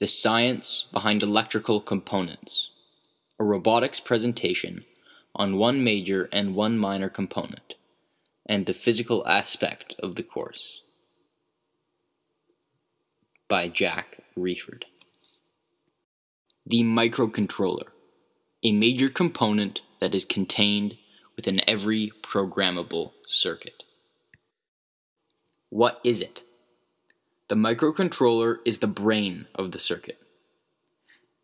The Science Behind Electrical Components, a robotics presentation on one major and one minor component, and the physical aspect of the course. By Jack Reford. The microcontroller, a major component that is contained within every programmable circuit. What is it? The microcontroller is the brain of the circuit.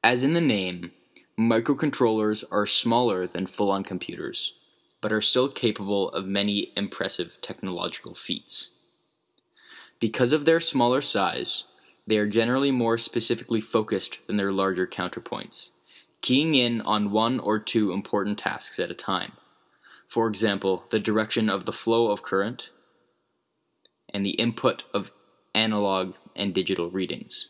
As in the name, microcontrollers are smaller than full-on computers, but are still capable of many impressive technological feats. Because of their smaller size, they are generally more specifically focused than their larger counterpoints, keying in on one or two important tasks at a time. For example, the direction of the flow of current and the input of analog and digital readings.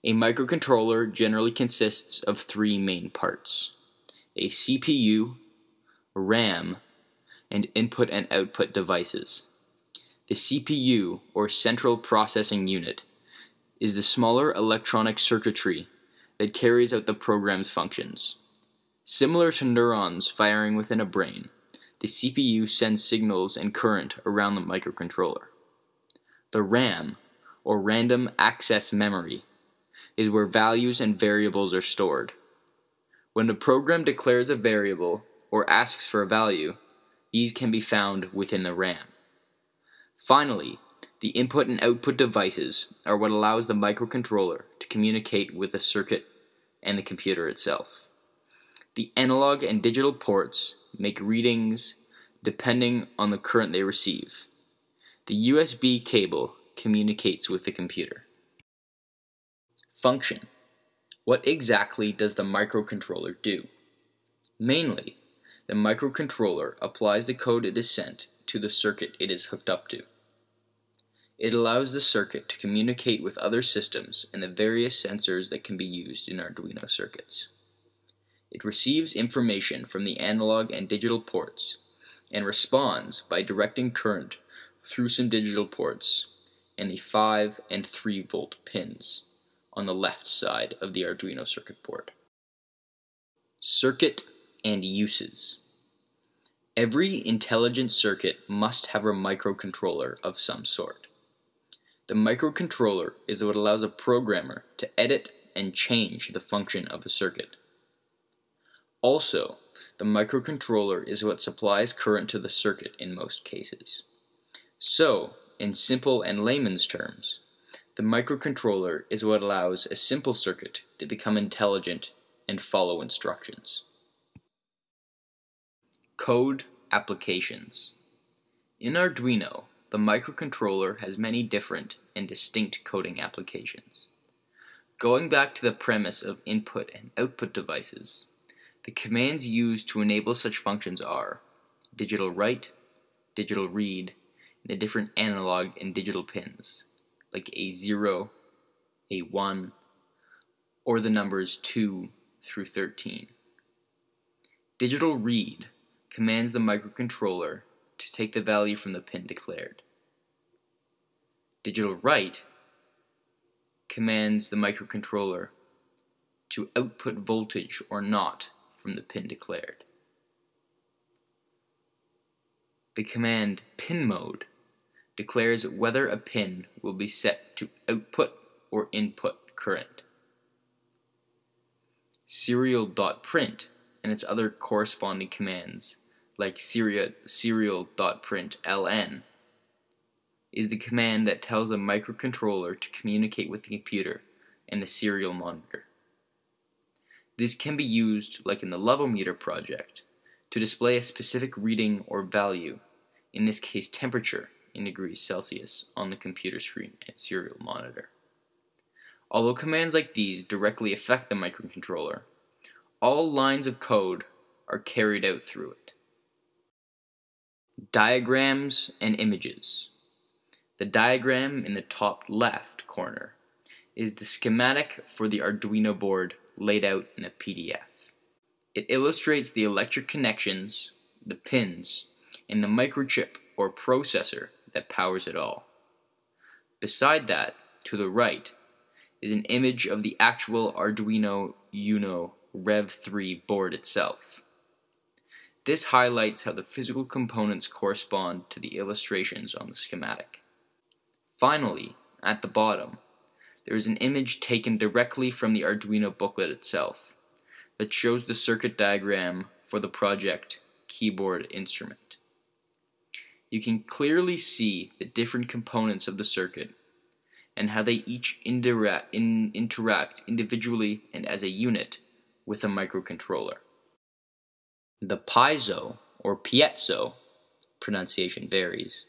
A microcontroller generally consists of three main parts: a CPU, RAM, and input and output devices. The CPU, or Central Processing Unit, is the smaller electronic circuitry that carries out the program's functions. Similar to neurons firing within a brain, the CPU sends signals and current around the microcontroller. The RAM, or Random Access Memory, is where values and variables are stored. When the program declares a variable or asks for a value, these can be found within the RAM. Finally, the input and output devices are what allows the microcontroller to communicate with the circuit and the computer itself. The analog and digital ports make readings depending on the current they receive. The USB cable communicates with the computer. Function. What exactly does the microcontroller do? Mainly, the microcontroller applies the code it is sent to the circuit it is hooked up to. It allows the circuit to communicate with other systems and the various sensors that can be used in Arduino circuits. It receives information from the analog and digital ports and responds by directing current through some digital ports and the 5 and 3 volt pins on the left side of the Arduino circuit board. Circuit and uses. Every intelligent circuit must have a microcontroller of some sort. The microcontroller is what allows a programmer to edit and change the function of a circuit. Also, the microcontroller is what supplies current to the circuit in most cases. So, in simple and layman's terms, the microcontroller is what allows a simple circuit to become intelligent and follow instructions. Code applications. In Arduino, the microcontroller has many different and distinct coding applications. Going back to the premise of input and output devices, the commands used to enable such functions are digital write, digital read, and the different analog and digital pins, like a 0, a 1, or the numbers 2 through 13. Digital read commands the microcontroller to take the value from the pin declared. Digital write commands the microcontroller to output voltage or not from the pin declared. The command pin mode declares whether a pin will be set to output or input current. Serial.print and its other corresponding commands, like serial.println, is the command that tells a microcontroller to communicate with the computer and the serial monitor. This can be used, like in the level meter project, to display a specific reading or value, in this case temperature, in degrees Celsius, on the computer screen and serial monitor. Although commands like these directly affect the microcontroller, all lines of code are carried out through it. Diagrams and images. The diagram in the top left corner is the schematic for the Arduino board laid out in a PDF. It illustrates the electric connections, the pins, and the microchip or processor that powers it all. Beside that, to the right, is an image of the actual Arduino Uno Rev 3 board itself. This highlights how the physical components correspond to the illustrations on the schematic. Finally, at the bottom, there is an image taken directly from the Arduino booklet itself that shows the circuit diagram for the project keyboard instrument. You can clearly see the different components of the circuit and how they each interact individually and as a unit with a microcontroller. The piezo, or piezo, pronunciation varies,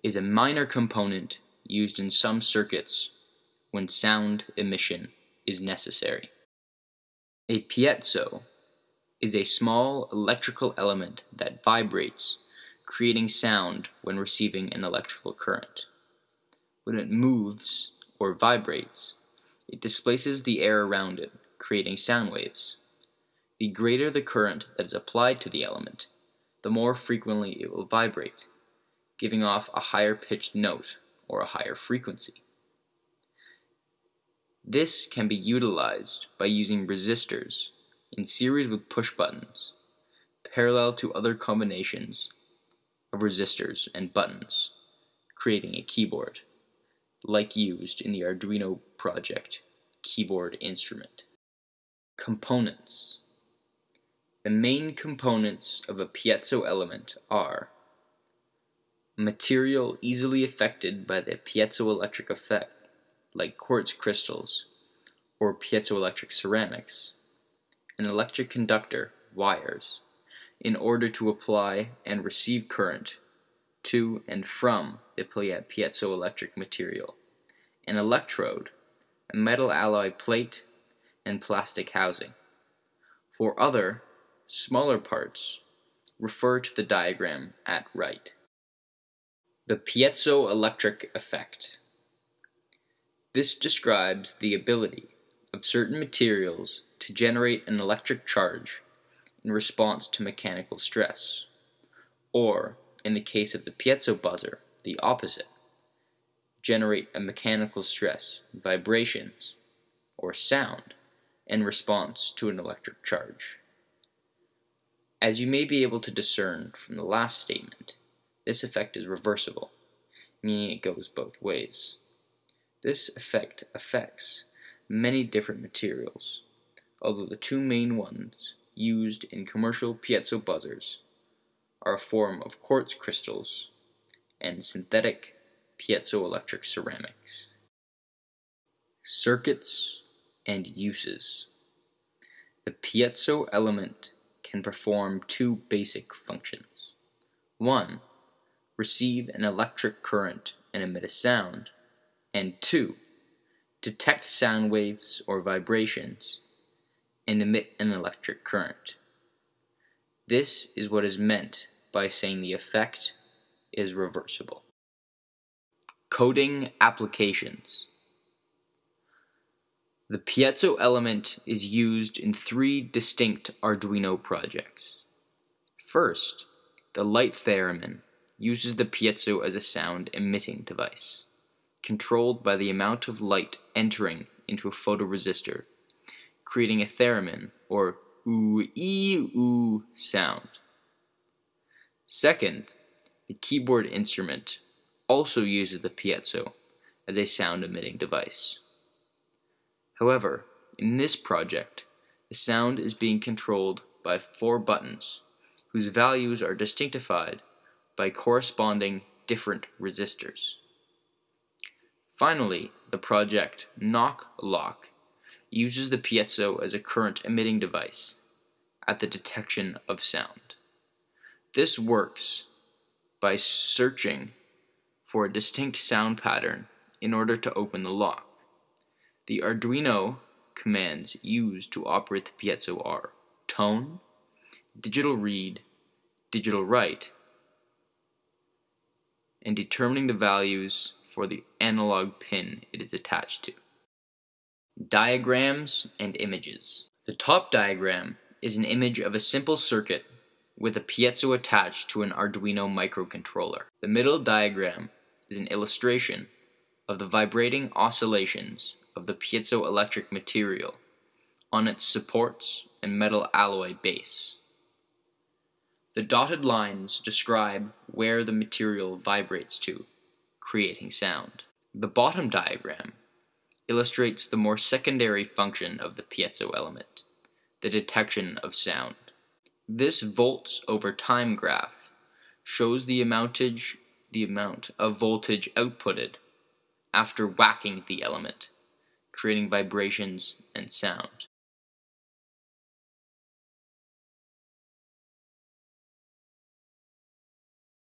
is a minor component used in some circuits when sound emission is necessary. A piezo is a small electrical element that vibrates, creating sound when receiving an electrical current. When it moves or vibrates, it displaces the air around it, creating sound waves. The greater the current that is applied to the element, the more frequently it will vibrate, giving off a higher pitched note or a higher frequency. This can be utilized by using resistors in series with push buttons, parallel to other combinations of resistors and buttons, creating a keyboard, like used in the Arduino project keyboard instrument. Components. The main components of a piezo element are material easily affected by the piezoelectric effect, like quartz crystals or piezoelectric ceramics, an electric conductor, wires, in order to apply and receive current to and from the piezoelectric material, an electrode, a metal alloy plate, and plastic housing. For other, smaller parts, refer to the diagram at right. The piezoelectric effect. This describes the ability of certain materials to generate an electric charge in response to mechanical stress, or, in the case of the piezo buzzer, the opposite, generate a mechanical stress, vibrations, or sound in response to an electric charge. As you may be able to discern from the last statement, this effect is reversible, meaning it goes both ways. This effect affects many different materials, although the two main ones used in commercial piezo buzzers are a form of quartz crystals and synthetic piezoelectric ceramics. Circuits and uses. The piezo element can perform two basic functions. 1. Receive an electric current and emit a sound. And 2. Detect sound waves or vibrations and emit an electric current. This is what is meant by saying the effect is reversible. Coding applications. The piezo element is used in 3 distinct Arduino projects. First, the light theremin uses the piezo as a sound emitting device, controlled by the amount of light entering into a photoresistor, creating a theremin or ooh-ee-ooh sound. Second, the keyboard instrument also uses the piezo as a sound emitting device. However, in this project, the sound is being controlled by 4 buttons, whose values are distinctified by corresponding different resistors. Finally, the project Knock Lock uses the piezo as a current emitting device at the detection of sound. This works by searching for a distinct sound pattern in order to open the lock. The Arduino commands used to operate the piezo are tone, digital read, digital write, and determining the values for the analog pin it is attached to. Diagrams and images. The top diagram is an image of a simple circuit with a piezo attached to an Arduino microcontroller. The middle diagram is an illustration of the vibrating oscillations of the piezoelectric material on its supports and metal alloy base. The dotted lines describe where the material vibrates to, creating sound. The bottom diagram illustrates the more secondary function of the piezo element, the detection of sound. This volts over time graph shows the amount of voltage outputted after whacking the element, creating vibrations and sound.